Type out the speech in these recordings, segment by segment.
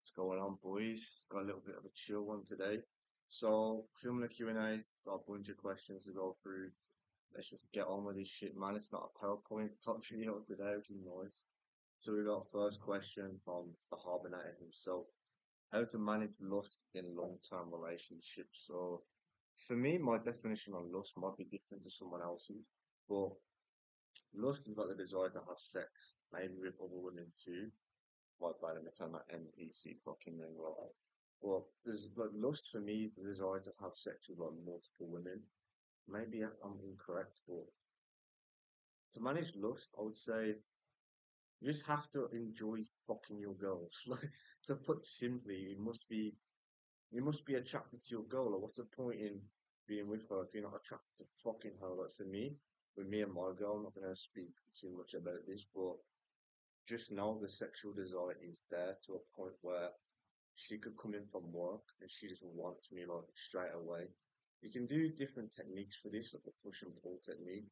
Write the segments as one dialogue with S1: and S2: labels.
S1: What's going on, boys? Got a little bit of a chill one today. So, filming a Q&A, got a bunch of questions to go through. Let's just get on with this shit, man. It's not a PowerPoint top video today, which is nice. So we got first question from the Harbonator himself. How to manage lust in long-term relationships. So, for me, my definition of lust might be different to someone else's, but lust is like the desire to have sex, maybe with other women too like by the time that NPC fucking ring right. Well, there's like lust for me is the desire to have sex with like multiple women. Maybe I'm incorrect, but to manage lust, I would say you just have to enjoy fucking your girls. Like to put simply, you must be attracted to your girl. Like, what's the point in being with her if you're not attracted to fucking her? Like for me, with me and my girl, I'm not gonna speak too much about this, but just know the sexual desire is there to a point where she could come in from work and she just wants me like straight away. You can do different techniques for this, like the push and pull technique.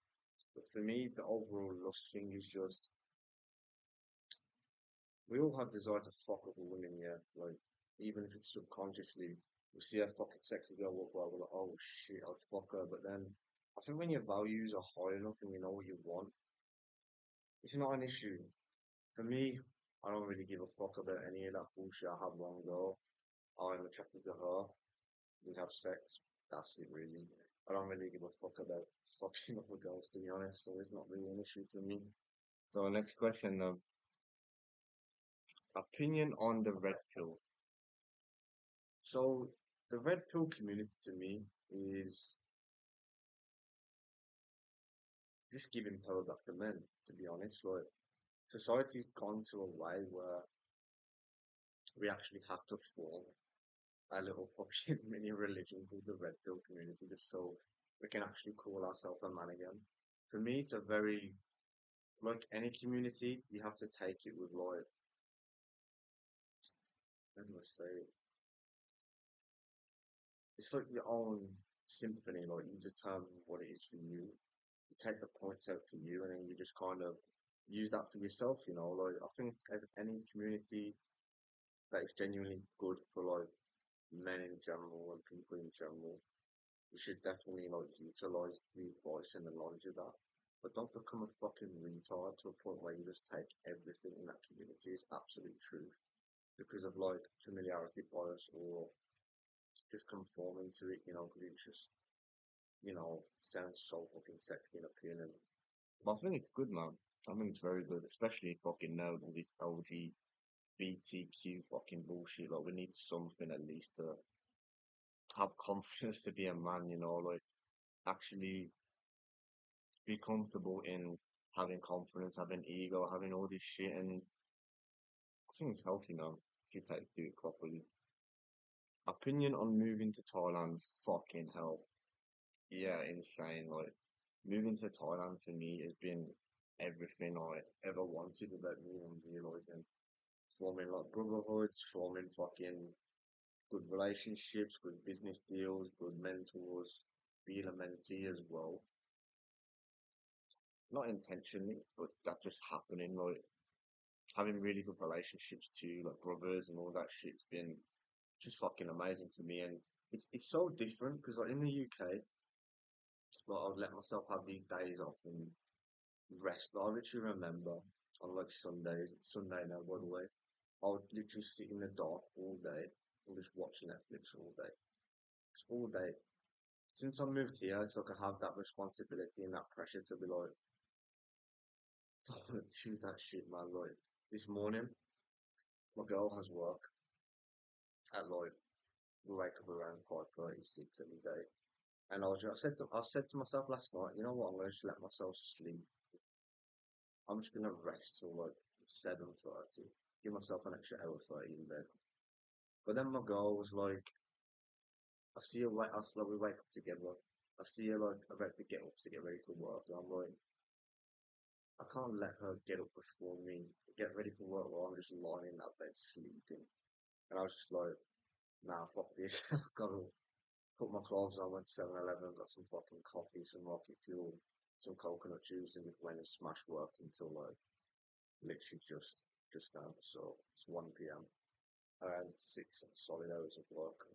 S1: But for me, the overall lust thing is just we all have desire to fuck with a woman, yeah. Like even if it's subconsciously, we see a fucking sexy girl walk by, we're like, oh shit, I'd fuck her. But then I think when your values are high enough and you know what you want, it's not an issue. For me, I don't really give a fuck about any of that bullshit. I have one girl, I'm attracted to her. We have sex. That's it, really. I don't really give a fuck about fucking other girls, to be honest. So it's not really an issue for me. So next question, opinion on the red pill. So the red pill community to me is just giving power back to men. To be honest, like society's gone to a way where we actually have to form a little fucking mini religion called the red pill community, just so we can actually call ourselves a man again. For me, it's a very like any community, you have to take it with like, how do I say it? It's like your own symphony, like you determine what it is for you. You take the points out for you, and then you just kind of use that for yourself, you know. Like I think it's any community that is genuinely good for like men in general and people in general. You should definitely like utilize the advice and the knowledge of that. But don't become a fucking retard to a point where you just take everything in that community as absolute truth because of like familiarity bias or just conforming to it, you know, because it just, sounds so fucking sexy and appealing. But I think it's good, man. I think it's very good, especially fucking now all this LGBTQ fucking bullshit. Like, we need something at least to have confidence to be a man, you know, like actually be comfortable in having confidence, having ego, having all this shit. And I think it's healthy now if you do it properly. Opinion on moving to Thailand, fucking hell. Yeah, insane. Like moving to Thailand for me has been everything I ever wanted about moving and realizing forming like brotherhoods, forming fucking good relationships, good business deals, good mentors, being a mentee as well. Not intentionally, but that just happening. Like having really good relationships too, like brothers and all that shit's been just fucking amazing for me. And it's so different because like in the UK, like I'd let myself have these days off and rest. I literally remember on like Sundays, it's Sunday now by the way, I would literally sit in the dark all day and just watch Netflix all day. Just all day. Since I moved here, it's like I have that responsibility and that pressure to be like, don't do that shit, man. Like this morning, my girl has work at like we wake up around 5:36 every day. And I said to myself last night, you know what, I'm gonna just let myself sleep. I'm just gonna rest till like 7:30. Give myself an extra hour 30 in bed. But then my girl was like, I see her wake, I saw we wake up together. I see her like about to get up to get ready for work. And I'm like, I can't let her get up before me, get ready for work while I'm just lying in that bed sleeping. And I was just like, nah, fuck this. I've gotta put my clothes on, went to 7-Eleven, got some fucking coffee, some rocket fuel, some coconut juice, and just went and smashed work until like literally just now. So it's 1 p.m. around 6 solid hours of work.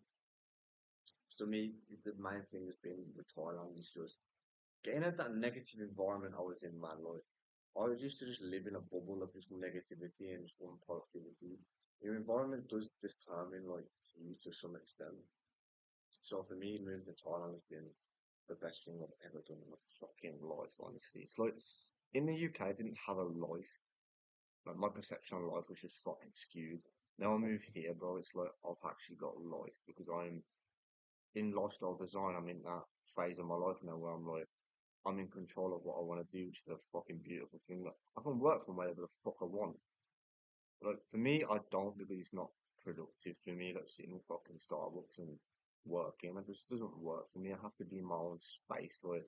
S1: So me, the main thing has been with Thailand is just getting out that negative environment I was in, man. Like I was used to just live in a bubble of just negativity and just unproductivity. Your environment does determine like you to some extent. So for me, moving to Thailand has been the best thing I've ever done in my fucking life, honestly. It's like in the UK, I didn't have a life. Like my perception of life was just fucking skewed. Now I move here, bro. It's like I've actually got life because I'm in lifestyle design. I'm in that phase of my life now where I'm like I'm in control of what I want to do, which is a fucking beautiful thing. Like I can work from wherever the fuck I want. Like for me, I don't because it's not productive for me. Like sitting in fucking Starbucks and working, it just doesn't work for me. I have to be in my own space. Like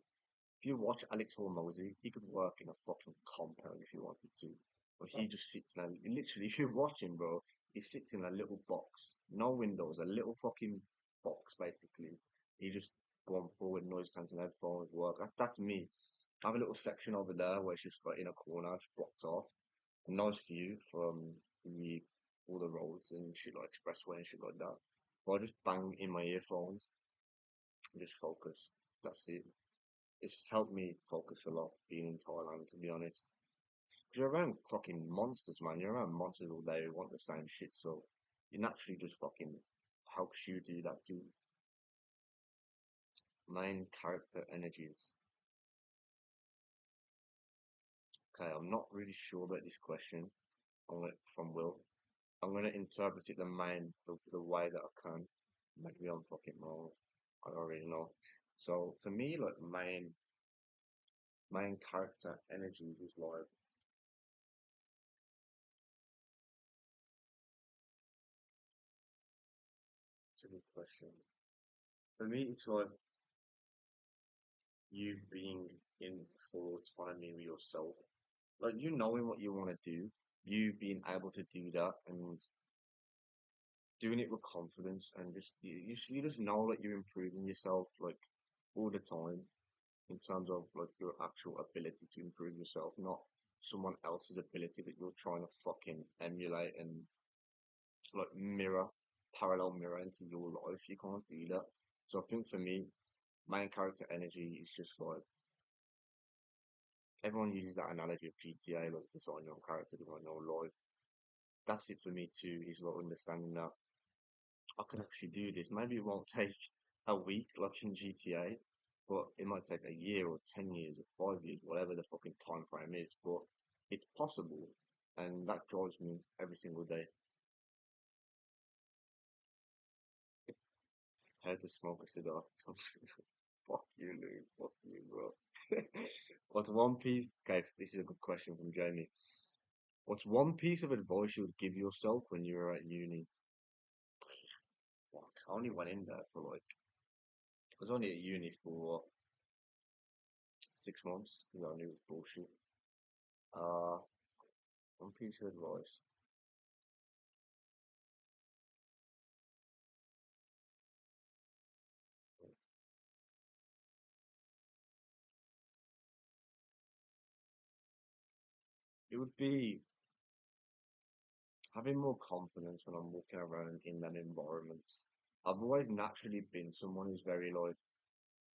S1: if you watch Alex Hormozy, he could work in a fucking compound if he wanted to. But he just sits in a, literally, if you watch him, bro, he sits in a little box, no windows, a little fucking box, basically. He just going forward, noise cancelling headphones, work. That's me. I have a little section over there where it's just got in a corner, it's blocked off. A nice view from the all the roads and shit like expressway and shit like that. But I just bang in my earphones and just focus. That's it. It's helped me focus a lot being in Thailand, to be honest. 'Cause you're around fucking monsters, man. You're around monsters all day who want the same shit, so it naturally just fucking helps you do that too. Main character energies. Okay, I'm not really sure about this question. From Will. I'm gonna interpret it the way that I can. Maybe I'm fucking wrong. I don't really know. So for me, like main character energies is like it's a good question. For me, it's like you being in full autonomy with yourself. Like you knowing what you want to do, you being able to do that and doing it with confidence and just you just know that you're improving yourself like all the time in terms of like your actual ability to improve yourself, not someone else's ability that you're trying to fucking emulate and like parallel mirror into your life. You can't do that. So I think for me, main character energy is just like everyone uses that analogy of GTA, like design your own character, design your own life. That's it for me too, is like understanding that I can actually do this. Maybe it won't take a week like in GTA, but it might take a year or 10 years or 5 years, whatever the fucking time frame is, but it's possible. And that drives me every single day. How to smoke a cigar to tell fuck you, Lou. Fuck you, bro. What's one piece? Okay, this is a good question from Jamie. What's one piece of advice you would give yourself when you were at uni? Fuck, I only went in there for like, I was only at uni for what, 6 months because I knew it was bullshit. Uh, one piece of advice. It would be having more confidence when I'm walking around in them environments. I've always naturally been someone who's very like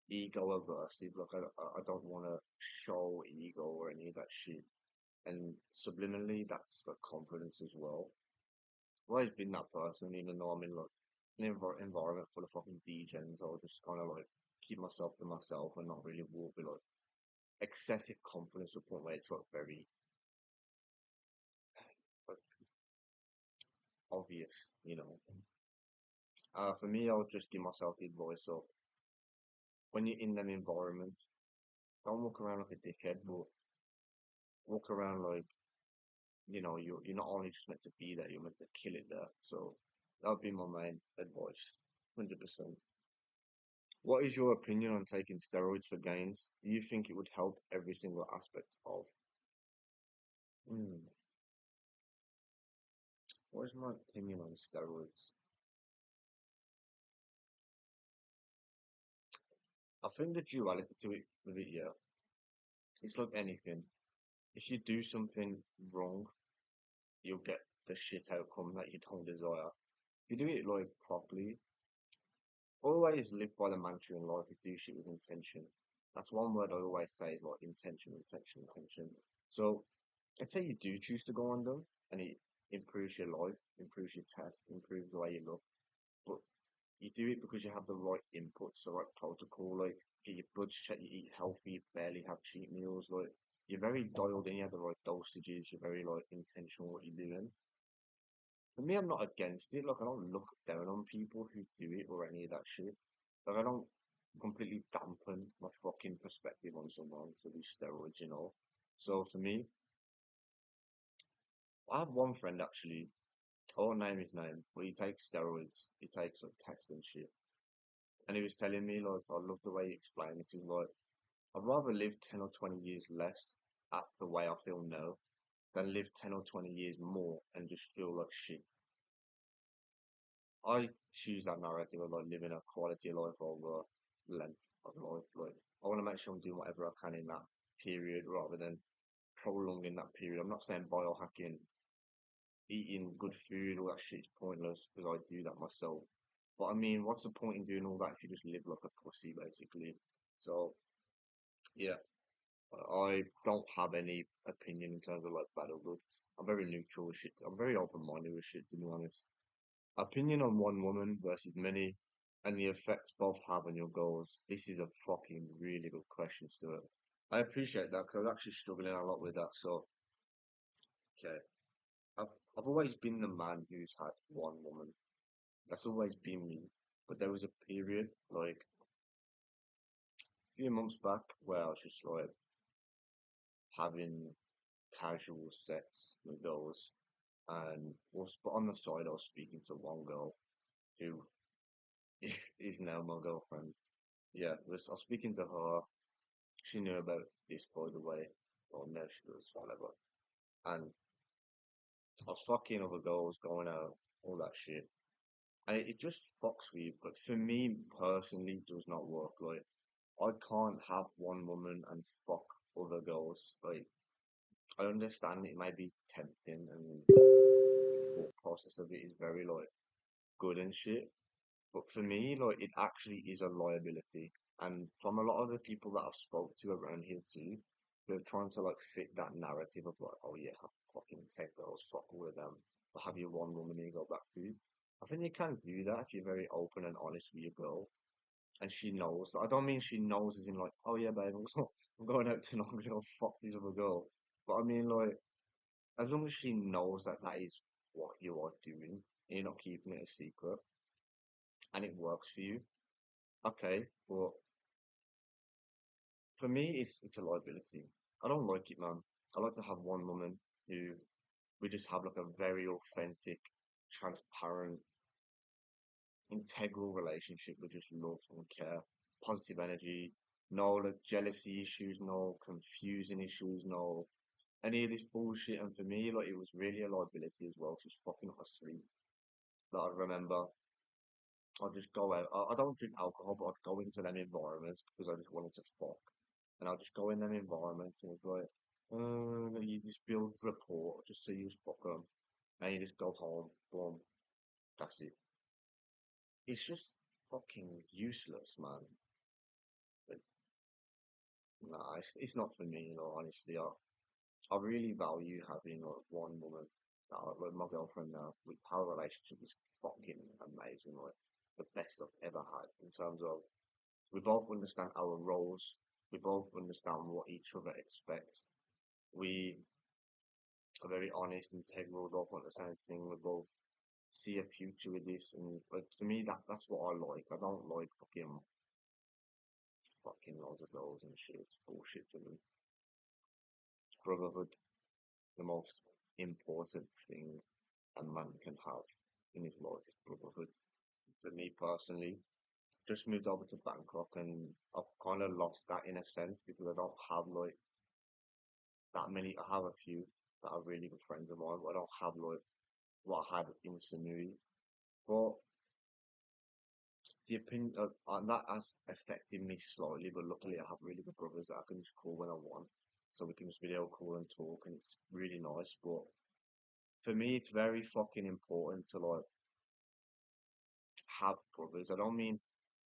S1: ego aversive. Like I don't want to show ego or any of that shit. And subliminally, that's like confidence as well. I've always been that person, even though I'm in like an environment full of fucking degens. I'll just kind of like keep myself to myself and not really walk with like excessive confidence to the point where it's like very like obvious, you know. For me, I'll just give myself the advice of when you're in them environments, don't walk around like a dickhead, but walk around like you're not only just meant to be there, you're meant to kill it there. So that would be my main advice, 100%. What is your opinion on taking steroids for gains? Do you think it would help every single aspect of? Hmm, what is my opinion on steroids? I think the duality to it with it, yeah, it's like anything. If you do something wrong, you'll get the shit outcome that you don't desire. If you do it like properly, always live by the mantra in life is do shit with intention. That's one word I always say is like intention, intention, intention. So let's say you do choose to go on them and it improves your life, improves your test, improves the way you look. But you do it because you have the right inputs, the right protocol, like get your blood checked, you eat healthy, you barely have cheat meals, like you're very dialed in, you have the right dosages, you're very like intentional what you're doing. For me, I'm not against it. Like, I don't look down on people who do it or any of that shit. Like, I don't completely dampen my fucking perspective on someone for these steroids, you know? So for me, I have one friend actually, I won't name his name, but he takes steroids. He takes like test and shit. And he was telling me, like, I love the way he explained this. He was like, I'd rather live 10 or 20 years less at the way I feel now than live 10 or 20 years more and just feel like shit. I choose that narrative of like living a quality of life over length of life. Like I want to make sure I'm doing whatever I can in that period rather than prolonging that period. I'm not saying biohacking, eating good food, all that shit's pointless because I do that myself. But I mean, what's the point in doing all that if you just live like a pussy, basically? So yeah, I don't have any opinion in terms of like bad or good. I'm very neutral with shit. I'm very open-minded with shit, to be honest. Opinion on one woman versus many and the effects both have on your goals. This is a fucking really good question, Stuart. I appreciate that because I was actually struggling a lot with that. So, okay, I've always been the man who's had one woman. That's always been me. But there was a period, like a few months back, where I was just like having casual sex with girls, and was but on the side I was speaking to one girl who is now my girlfriend. Yeah, I was speaking to her. She knew about this, by the way. Or no, she does, whatever. And I was fucking other girls, going out, all that shit. And it just fucks with you. But for me personally, it does not work. Like, I can't have one woman and fuck other girls. Like, I understand it may be tempting and the thought process of it is very, like, good and shit. But for me, like, it actually is a liability. And from a lot of the people that I've spoke to around here too, they're trying to like fit that narrative of like, oh yeah, have fucking 10 girls, fuck all of them, but have your one woman you go back to. I think you can do that if you're very open and honest with your girl, and she knows. Like, I don't mean she knows as in like, oh yeah, babe, I'm going out tonight, I'm gonna go fuck this other girl. But I mean like, as long as she knows that that is what you are doing, and you're not keeping it a secret, and it works for you, okay, but for me, it's a liability. I don't like it, man. I like to have one woman who we just have like a very authentic, transparent, integral relationship with just love and care, positive energy, no like jealousy issues, no confusing issues, no any of this bullshit. And for me, like it was really a liability as well, just fucking asleep. Like I remember I'd just go out. I don't drink alcohol, but I'd go into them environments because I just wanted to fuck. And I'll just go in them environments and it's like, you just build rapport just so you just fuck them. And you just go home, boom, that's it. It's just fucking useless, man. But nah, it's not for me, you know, honestly. I really value having like one woman that like my girlfriend now. With our relationship is fucking amazing, like the best I've ever had in terms of we both understand our roles. We both understand what each other expects. We are very honest, integral. We both want the same thing. We both see a future with this, and like for me, that's what I like. I don't like fucking loads of girls and shit. It's bullshit for me. Brotherhood, the most important thing a man can have in his life is brotherhood. For me personally, just moved over to Bangkok and I've kind of lost that in a sense because I don't have like that many. I have a few that are really good friends of mine, but I don't have like what I had in Samui. But the opinion and that has affected me slightly, but luckily I have really good brothers that I can just call when I want. So we can just video call and talk and it's really nice. But for me it's very fucking important to like have brothers. I don't mean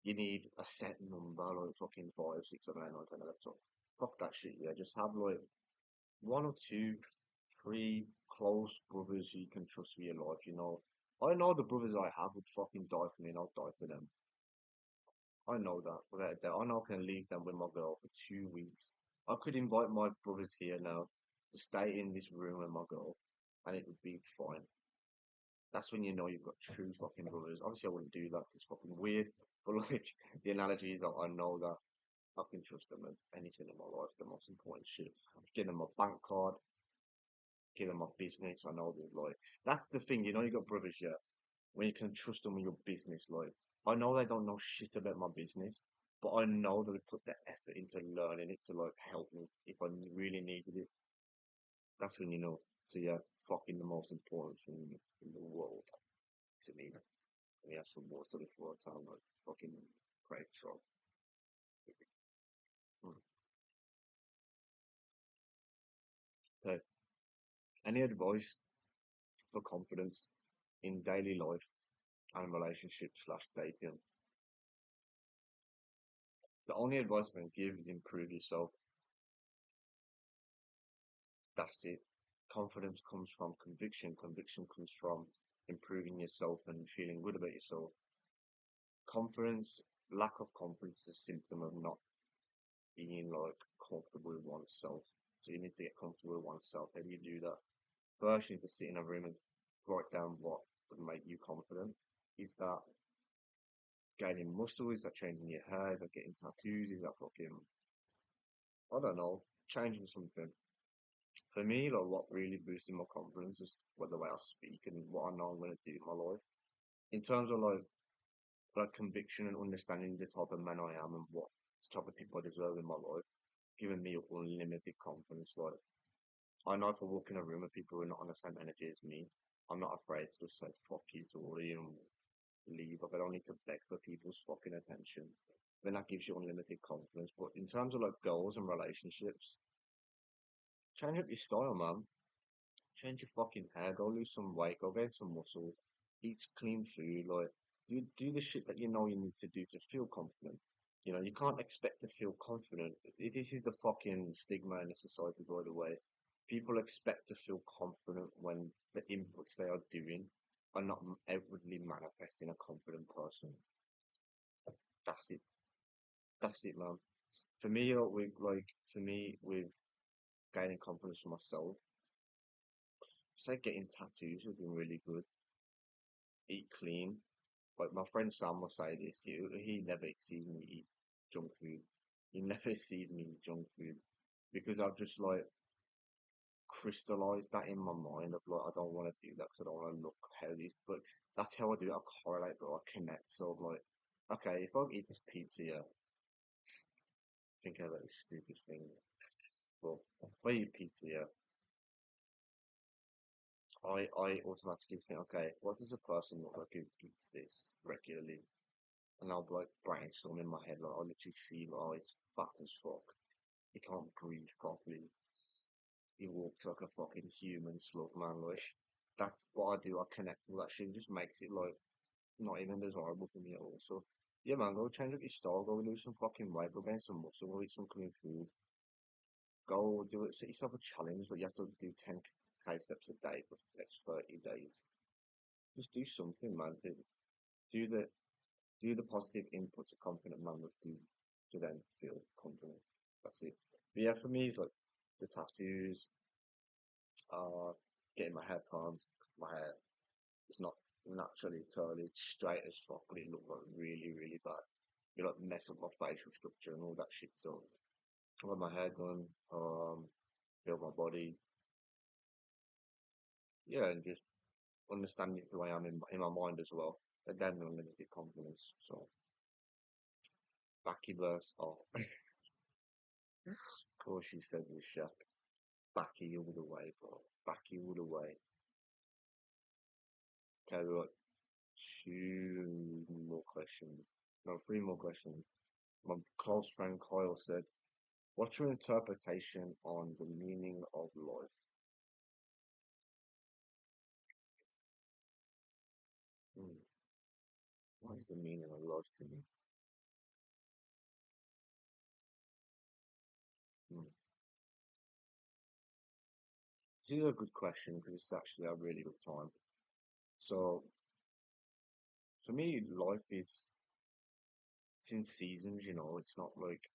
S1: you need a set number like fucking 5, 6, 7, 8, 9, 10, 11, 12. Fuck that shit. Yeah, just have like one or two, three close brothers who you can trust with your life. I know the brothers I have would fucking die for me, and I'll die for them. I know that without a doubt. I know I can leave them with my girl for 2 weeks. I could invite my brothers here now to stay in this room with my girl, and it would be fine. That's when you know you've got true fucking brothers. Obviously, I wouldn't do that. It's fucking weird. But like the analogy is, that I know that I can trust them with anything in my life. The most important shit. Give them a bank card. Give them my business. I know they're like that's the thing. You got brothers, yeah. When you can trust them with your business, like I know they don't know shit about my business, but I know they would put the effort into learning it to like help me if I really needed it. That's when you know. So yeah, fucking the most important thing in the world to me. We have some water before time, like fucking crazy troll. Mm. Okay. Any advice for confidence in daily life and relationships slash dating? The only advice I can give is improve yourself. That's it. Confidence comes from conviction. Conviction comes from improving yourself and feeling good about yourself. Confidence, lack of confidence is a symptom of not being like comfortable with oneself. So you need to get comfortable with oneself. How do you do that? First, you need to sit in a room and write down what would make you confident. Is that gaining muscle? Is that changing your hair? Is that getting tattoos? Is that fucking, I don't know, changing something? For me, like what really boosted my confidence is the way I speak and what I know I'm going to do in my life. In terms of like conviction and understanding the type of man I am and what type of people I deserve in my life, giving me unlimited confidence. Like I know if I walk in a room with people who are not on the same energy as me, I'm not afraid to just say fuck you to all of you and leave. Like I don't need to beg for people's fucking attention. Then that gives you unlimited confidence. But in terms of like goals and relationships, change up your style, man. Change your fucking hair, go lose some weight, go gain some muscle, eat clean food, like do the shit that you know you need to do to feel confident. You can't expect to feel confident. This is the fucking stigma in the society, by the way. People expect to feel confident when the inputs they are doing are not outwardly manifesting a confident person. That's it. That's it, man. For me, with gaining confidence for myself, say getting tattoos would be really good. Eat clean. Like my friend Sam will say this, he never sees me eat junk food. He never sees me eat junk food because I've just like crystallized that in my mind of like I don't want to do that because I don't want to look healthy. But that's how I do it. I correlate, bro. I connect. So I'm like, okay, if I eat this pizza, yeah, thinking about this stupid thing. Well, if I eat pizza, yeah, I automatically think, okay, what does a person look like who eats this regularly? And I'll be like brainstorm in my head, like I'll literally see, like, oh, he's fat as fuck. He can't breathe properly. He walks like a fucking human slug, man. Like that's what I do. I connect to that shit. It just makes it like not even desirable for me at all. So yeah, man, go change up your style. Go lose some fucking weight. Go gain some muscle. Go eat some clean food. Go do it. Set yourself a challenge that you have to do 10K steps a day for the next 30 days. Just do something, man. To do the do the positive inputs a confident man would do to then feel confident. That's it. But yeah, for me, it's like the tattoos, uh, getting my hair permed. 'Cause my hair is not naturally curly, it's straight as fuck, but it looked like really, really bad. You like mess up my facial structure and all that shit. So I got my hair done, build my body, yeah, and just understanding who I am in my mind as well. That gave me unlimited confidence. So Backy verse, oh, of course she said this shit. Backy all the way, bro. Backy all the way. Okay, we got two more questions. No, three more questions. My close friend Kyle said, what's your interpretation on the meaning of life? Hmm. What is the meaning of life to me? Hmm. This is a good question because it's actually a really good time. So for me, life is it's in seasons. It's not like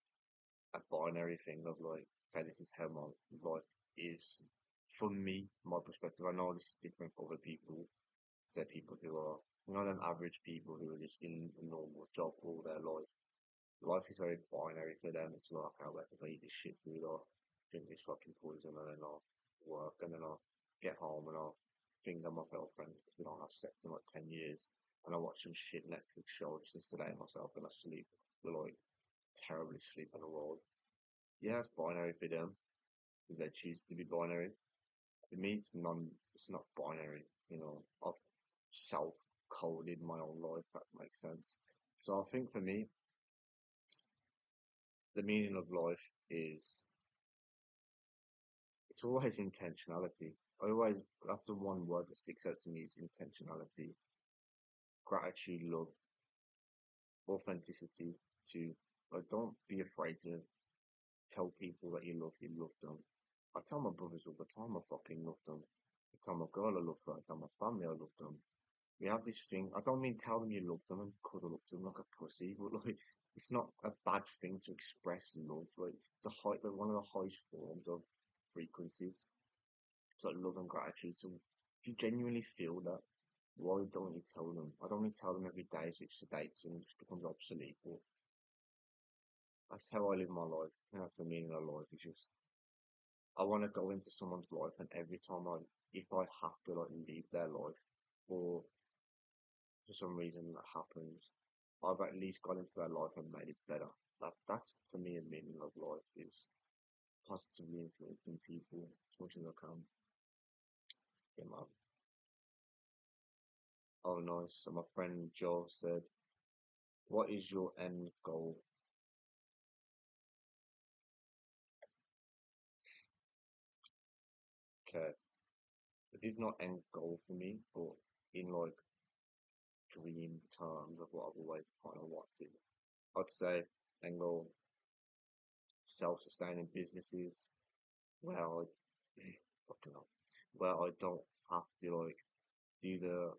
S1: a binary thing of like, okay, this is how my life is. For me, my perspective, I know this is different for other people. Say people who are, them average people who are just in a normal job all their life. Life is very binary for them. It's like, I wake up, I eat this shit food, or drink this fucking poison, and then I'll work, and then I'll get home and I'll finger my girlfriend because we don't have sex in like 10 years. And I watch some shit Netflix show just to sedate myself and I sleep. We're like terribly sleep in the world. Yeah, it's binary for them because they choose to be binary. For me, it's not binary. I've self-coded my own life. That makes sense. So I think for me, the meaning of life is it's always intentionality. I always That's the one word that sticks out to me is intentionality, gratitude, love, authenticity. To like, don't be afraid to tell people that you love them. I tell my brothers all the time I fucking love them. I tell my girl I love her. I tell my family I love them. We have this thing. I don't mean tell them you love them and cuddle up to them like a pussy, but like it's not a bad thing to express love. Like it's like one of the highest forms of frequencies. It's like love and gratitude. So if you genuinely feel that, why don't you tell them? I don't mean tell them every day so it sedates and just becomes obsolete. But that's how I live my life. And that's the meaning of life. It's just I want to go into someone's life, and every time if I have to like leave their life, or for some reason that happens, I've at least got into their life and made it better. That's for me a meaning of life is positively influencing people as much as I can. Yeah, man. Oh, nice. So my friend Joe said, "What is your end goal?" Okay, it is not end goal for me, but in like dream terms of what I've always kind of wanted, I'd say end goal self-sustaining businesses where I fucking hell, where I don't have to like do the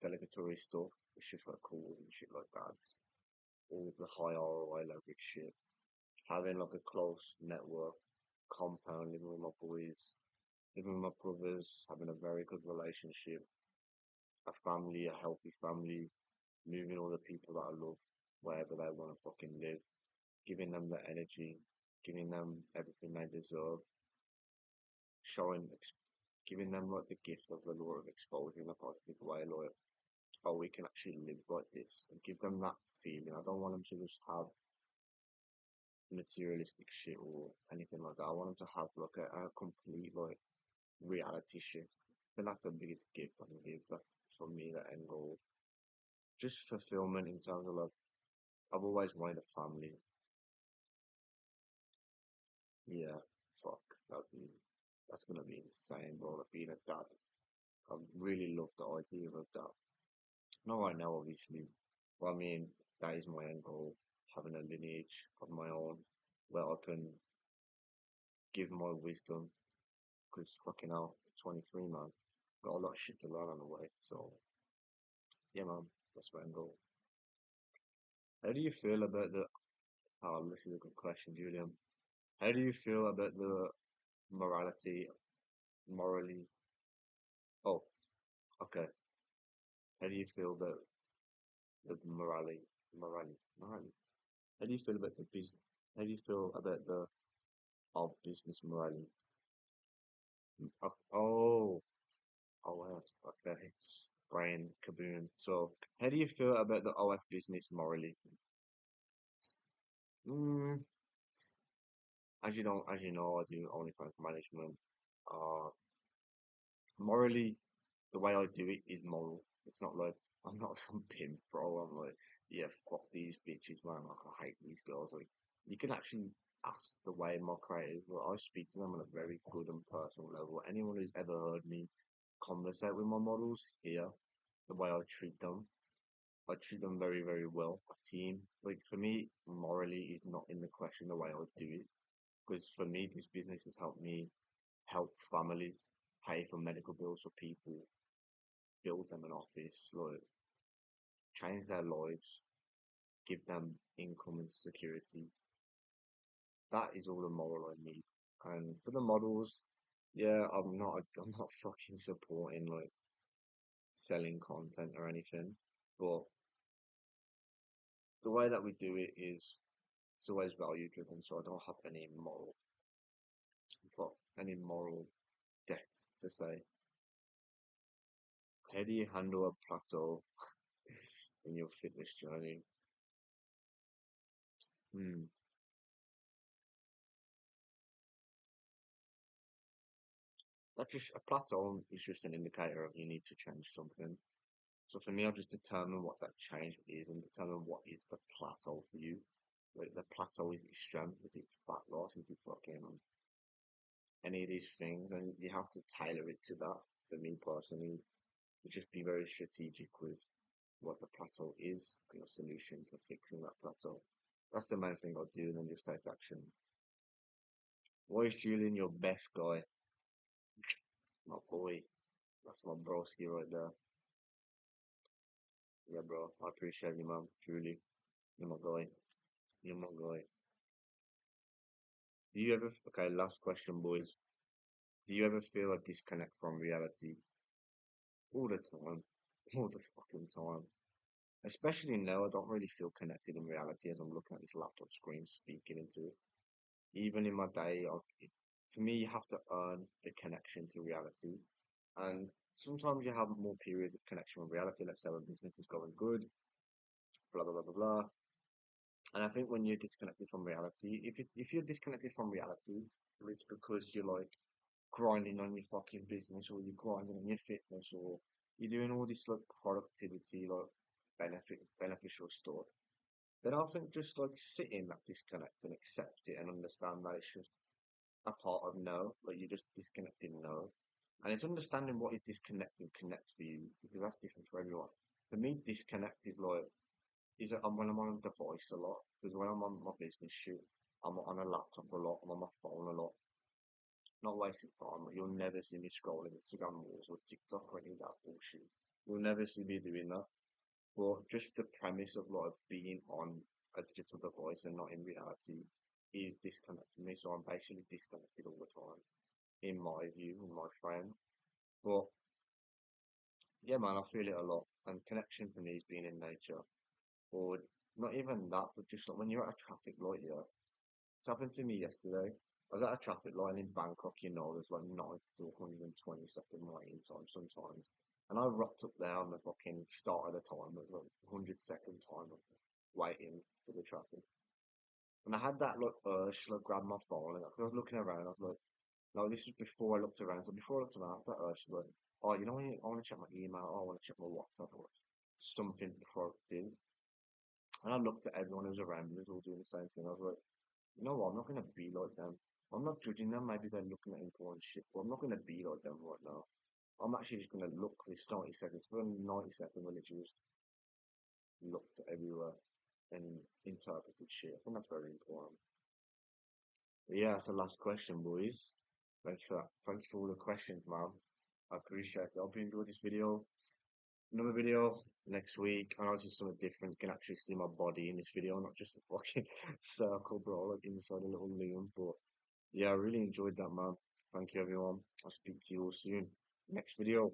S1: delegatory stuff. It's just like calls and shit like that. All the high ROI leverage shit. Having like a close network, compound, living with my boys, living with my brothers, having a very good relationship, a family, a healthy family, moving all the people that I love wherever they want to fucking live, giving them the energy, giving them everything they deserve, showing, giving them like the gift of the law of exposure in a positive way, like, oh, we can actually live like this, and give them that feeling. I don't want them to just have materialistic shit or anything like that. I want them to have like a complete like reality shift. And that's the biggest gift I can give. That's for me the end goal. Just fulfillment in terms of like I've always wanted a family. Yeah, fuck. That'd be that's gonna be insane, bro. Like being a dad. I really love the idea of that. Not right now, obviously. But I mean, that is my end goal. Having a lineage of my own where I can give my wisdom. Because fucking hell, 23, man. Got a lot of shit to learn on the way. So, yeah, man. That's my end goal. How do you feel about the. Oh, this is a good question, Julian. How do you feel about the morality, morally? Oh, okay. How do you feel about the morality? How do you feel about the business? How do you feel about the of business morality? Oh, oh, well, okay. Brain kaboom. So, how do you feel about the OF business morally? Mm, as you know, I do OnlyFans management. Uh, Morally, the way I do it is moral. It's not like I'm not some pimp, bro. I'm like, yeah, fuck these bitches, man. Like, I hate these girls. Like, you can actually ask the way my creators. Like, I speak to them on a very good and personal level. Anyone who's ever heard me conversate with my models here, the way I treat them very, very well. A team, like for me, morally is not in the question the way I do it. Because for me, this business has helped me help families pay for medical bills for people, build them an office, like change their lives, give them income and security. That is all the moral I need. And for the models, yeah, I'm not fucking supporting like selling content or anything, but the way that we do it is it's always value driven, so I don't have any moral debt to say. How do you handle a plateau in your fitness journey? Hmm. That just a plateau is just an indicator of you need to change something. So for me, I'll just determine what that change is and determine what is the plateau for you. Like the plateau is it strength, is it fat loss, is it fucking any of these things, and you have to tailor it to that. For me personally, you just be very strategic with what the plateau is and the solution for fixing that plateau. That's the main thing I'll do, and then just take action. Why is Julian your best guy? My boy. That's my broski right there. Yeah, bro. I appreciate you, man. Truly. You're my guy. You're my guy. Do you ever, okay, last question, boys. Do you ever feel a disconnect from reality? All the time. All the fucking time. Especially now, I don't really feel connected in reality as I'm looking at this laptop screen speaking into it. Even in my day, for me, you have to earn the connection to reality. And sometimes you have more periods of connection with reality. Let's say when business is going good, blah, blah, blah, blah, blah. And I think when you're disconnected from reality, if you're disconnected from reality, it's because you're like grinding on your fucking business or you're grinding on your fitness or you're doing all this like productivity, like beneficial stuff. Then I think just like sit in that disconnect and accept it and understand that it's just a part of no, like you're just disconnected no. And it's understanding what is disconnect and connect for you because that's different for everyone. For me, disconnect is like I'm when I'm on a device a lot because when I'm on my business shoot, I'm on a laptop a lot, I'm on my phone a lot. Not wasting time. Like, you'll never see me scrolling Instagram Reels or TikTok or any of that bullshit. You'll never see me doing that. But just the premise of like being on a digital device and not in reality is disconnect for me. So I'm basically disconnected all the time, in my view, in my frame. But yeah, man, I feel it a lot. And connection for me is being in nature. Or not even that, but just like when you're at a traffic light, yeah. It's happened to me yesterday. I was at a traffic light in Bangkok, you know, there's like 90 to 120-second waiting time sometimes. And I rocked up there on the fucking start of the time. It was like 100-second time waiting for the traffic. And I had that like urge to like grab my phone and 'cause I was looking around, I was like, no, this was before I looked around. So before I looked around, I had that urge to like, oh, you know, I want to check my email, oh, I want to check my WhatsApp or something productive. And I looked at everyone who was around me, who was all doing the same thing. I was like, you know what? I'm not gonna be like them. I'm not judging them. Maybe they're looking at important shit, but I'm not gonna be like them right now. I'm actually just gonna look for this 90 seconds. For 90 seconds, when literally just looked at everywhere and interpreted shit. I think that's very important. But yeah, that's the last question, boys. Thank you for that. Thank you for all the questions, man. I appreciate it. I hope you enjoyed this video. Another video next week. I know this is something different. You can actually see my body in this video, not just a fucking circle, bro, like inside a little loom. But yeah, I really enjoyed that, man. Thank you, everyone. I'll speak to you all soon. Next video.